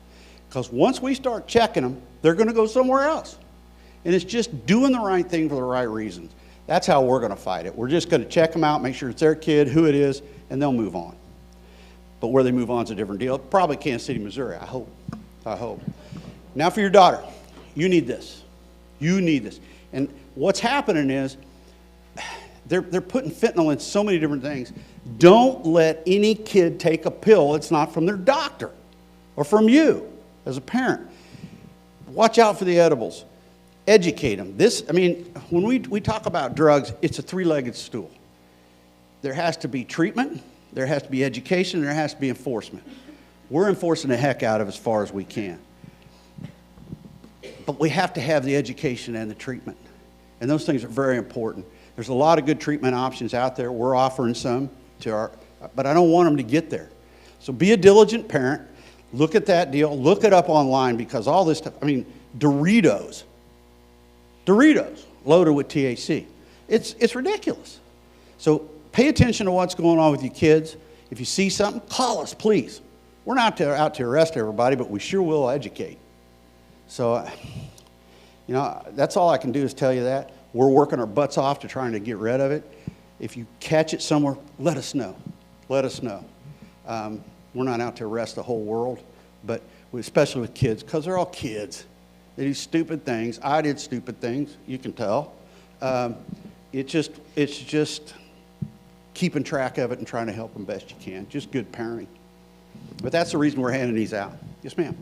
Because once we start checking them, they're going to go somewhere else. And it's just doing the right thing for the right reasons. That's how we're going to fight it. We're just going to check them out, make sure it's their kid, who it is, and they'll move on. But where they move on is a different deal. Probably Kansas City, Missouri, I hope. I hope. Now for your daughter, you need this. You need this. And what's happening is they're putting fentanyl in so many different things. Don't let any kid take a pill that's not from their doctor or from you as a parent. Watch out for the edibles. Educate them. When we talk about drugs, it's a three-legged stool. There has to be treatment, there has to be education, there has to be enforcement. We're enforcing the heck out of it as far as we can. But we have to have the education and the treatment. And those things are very important. There's a lot of good treatment options out there. We're offering some but I don't want them to get there. So be a diligent parent. Look at that deal. Look it up online, because all this stuff, Doritos loaded with THC. It's ridiculous. So pay attention to what's going on with your kids. If you see something, call us, please. We're not out to arrest everybody, but we sure will educate. So, that's all I can do is tell you that. We're working our butts off to trying to get rid of it. If you catch it somewhere, let us know. Let us know. We're not out to arrest the whole world, but especially with kids, because they're all kids. They do stupid things. I did stupid things, you can tell. It's just keeping track of it and trying to help them best you can. Just good parenting. But that's the reason we're handing these out. Yes, ma'am.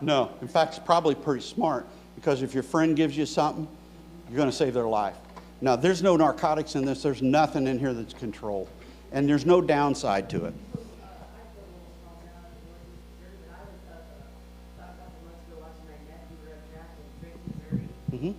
No. In fact, it's probably pretty smart, because if your friend gives you something, you're going to save their life. Now, there's no narcotics in this. There's nothing in here that's controlled. And there's no downside to it. Mm-hmm.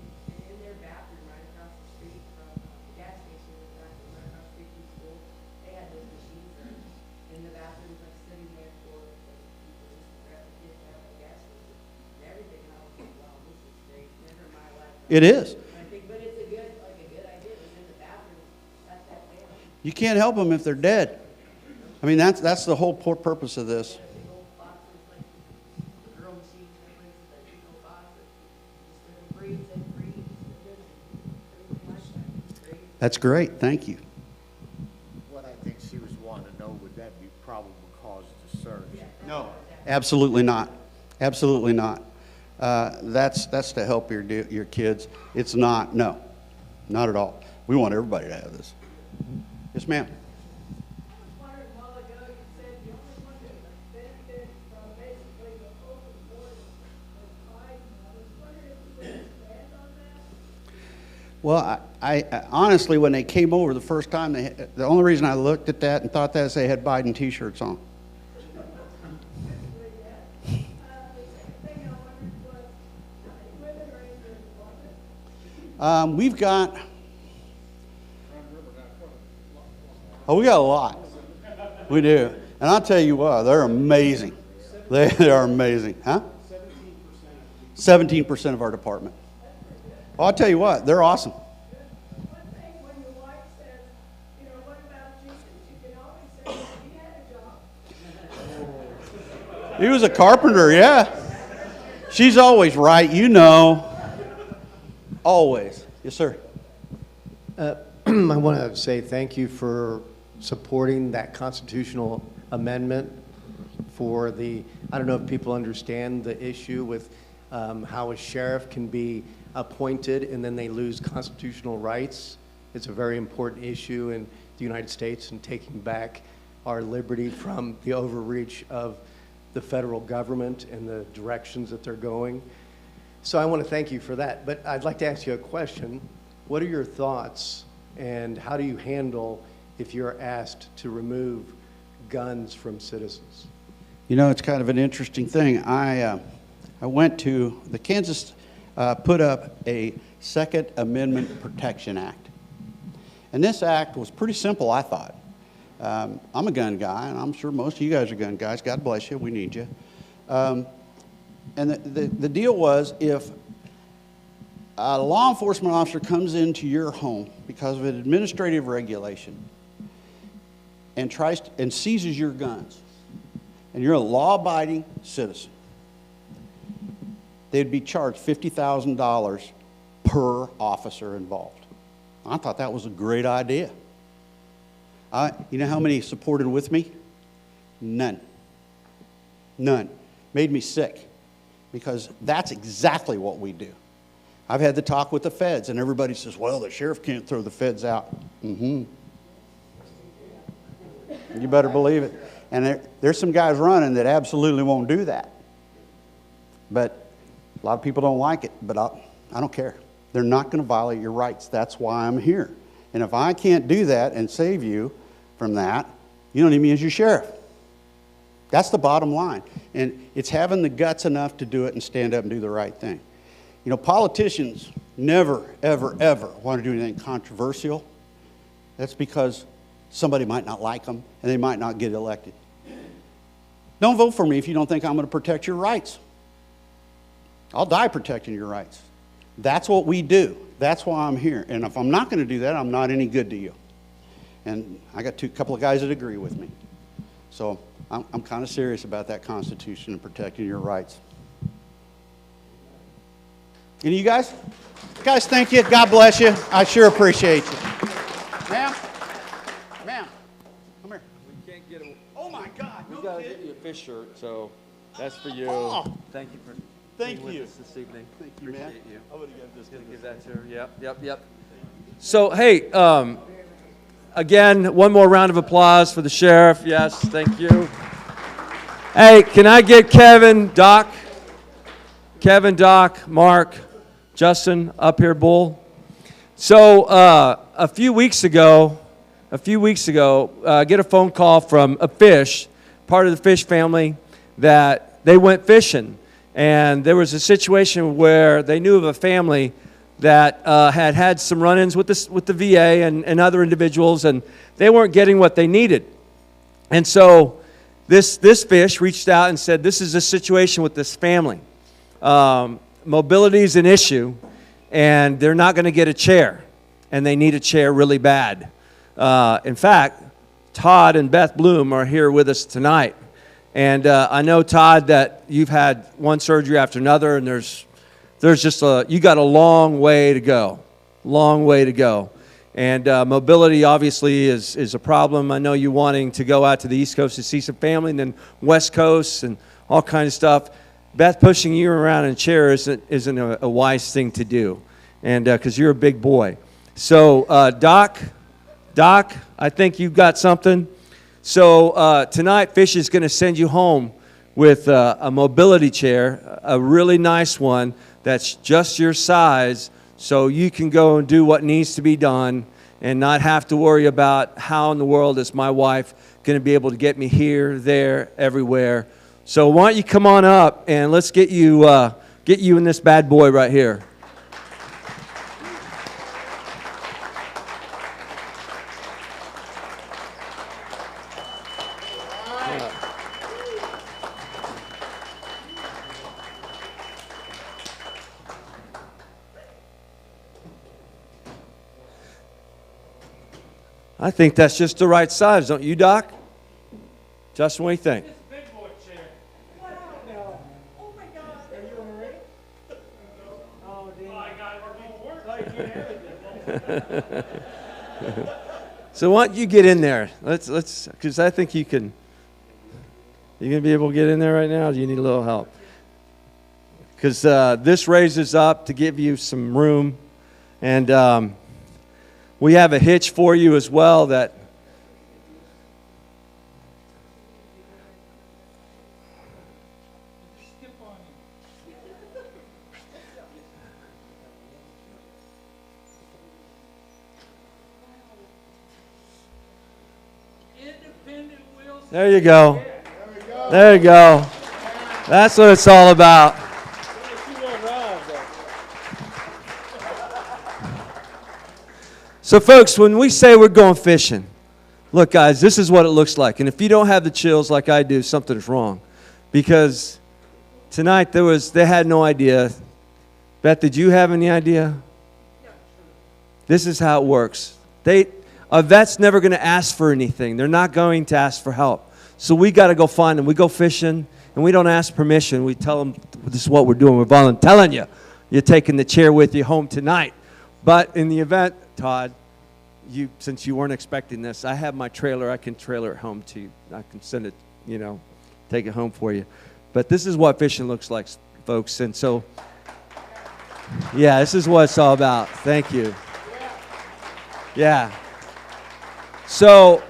It is. You can't help them if they're dead. That's the whole purpose of this. That's great. Thank you. What I think she was wanting to know, would that be probable cause to search? No. Absolutely not. Absolutely not. That's to help your kids. It's not. No. Not at all. We want everybody to have this. Yes, ma'am. Well, I honestly, when they came over the first time, the only reason I looked at that and thought that is they had Biden T-shirts on. We've got Oh, we got a lot. We do. And I'll tell you what, they're amazing. They are amazing. Huh? 17% of our department. Well, I'll tell you what, they're awesome. He was a carpenter, yeah. She's always right, you know. Always. Yes, sir. I want to say thank you for supporting that constitutional amendment for the, I don't know if people understand the issue with how a sheriff can be appointed and then they lose constitutional rights. It's a very important issue in the United States and taking back our liberty from the overreach of the federal government and the directions that they're going. So I want to thank you for that. But I'd like to ask you a question. What are your thoughts and how do you handle if you're asked to remove guns from citizens? You know, it's kind of an interesting thing. I went to, the Kansas put up a Second Amendment Protection Act. And this act was pretty simple, I thought. I'm a gun guy, and I'm sure most of you guys are gun guys. God bless you. We need you. And the deal was, if a law enforcement officer comes into your home because of an administrative regulation and and seizes your guns, and you're a law-abiding citizen, they'd be charged $50,000 per officer involved. I thought that was a great idea. You know how many supported with me? None. None. Made me sick, because that's exactly what we do. I've had the talk with the feds, and everybody says, well, the sheriff can't throw the feds out. You better believe it. And there's some guys running that absolutely won't do that. But a lot of people don't like it, but I don't care. They're not going to violate your rights. That's why I'm here. And if I can't do that and save you from that, you don't need me as your sheriff. That's the bottom line. And it's having the guts enough to do it and stand up and do the right thing. You know, politicians never, ever, ever want to do anything controversial. That's because somebody might not like them and they might not get elected. Don't vote for me if you don't think I'm going to protect your rights. I'll die protecting your rights. That's what we do. That's why I'm here. And if I'm not going to do that, I'm not any good to you. And I got a couple of guys that agree with me. So I'm kind of serious about that Constitution and protecting your rights. Any of you guys? Guys, thank you. God bless you. I sure appreciate you. Ma'am? Ma'am? Come here. We can't get it. Oh, my God. We got to get you a fish shirt, so that's for you. Oh. Thank you for Thank being you. with us this evening. Thank you, Appreciate man. you. I would have given this to Give that to her. Yep. So, hey, again, one more round of applause for the sheriff. Yes, thank you. Hey, can I get Kevin, Doc, Mark, Justin up here, Bull? So, a few weeks ago, I get a phone call from a fish, part of the fish family, that they went fishing. And there was a situation where they knew of a family that had had some run-ins with the VA and other individuals, and they weren't getting what they needed. And so this fish reached out and said, this is a situation with this family. Mobility is an issue, and they're not going to get a chair, and they need a chair really bad. In fact, Todd and Beth Bloom are here with us tonight. And I know, Todd, that you've had one surgery after another, and there's just you got a long way to go. And mobility obviously is a problem. I know you wanting to go out to the East Coast to see some family, and then West Coast and all kinds of stuff. Beth pushing you around in a chair isn't a wise thing to do, and because you're a big boy. So Doc, I think you've got something. So tonight, Fish is going to send you home with a mobility chair, a really nice one that's just your size, so you can go and do what needs to be done and not have to worry about how in the world is my wife going to be able to get me here, there, everywhere. So why don't you come on up and let's get you in this bad boy right here. I think that's just the right size, don't you, Doc? Justin, what do you think? So why don't you get in there? Let's because I think you can. You gonna be able to get in there right now? Or do you need a little help? Because this raises up to give you some room, and we have a hitch for you as well that. There you go. There you go. That's what it's all about. So, folks, when we say we're going fishing, look, guys, this is what it looks like. And if you don't have the chills like I do, something's wrong. Because tonight they had no idea. Beth, did you have any idea? This is how it works. A vet's never going to ask for anything. They're not going to ask for help. So we got to go find them. We go fishing, and we don't ask permission. We tell them this is what we're doing. We're telling you, you're taking the chair with you home tonight. But in the event, Todd, since you weren't expecting this, I have my trailer. I can trailer it home to you. I can send it, take it home for you. But this is what fishing looks like, folks. And so, yeah, this is what it's all about. Thank you. Yeah. So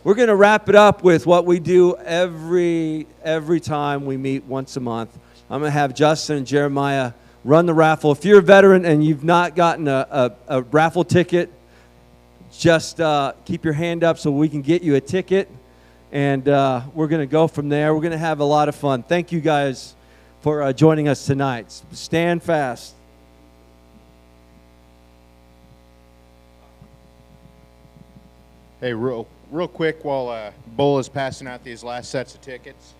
we're going to wrap it up with what we do every time we meet once a month. I'm going to have Justin and Jeremiah run the raffle. If you're a veteran and you've not gotten a raffle ticket, just keep your hand up so we can get you a ticket. And we're going to go from there. We're going to have a lot of fun. Thank you guys for joining us tonight. Stand fast. Hey, real quick while Bull is passing out these last sets of tickets.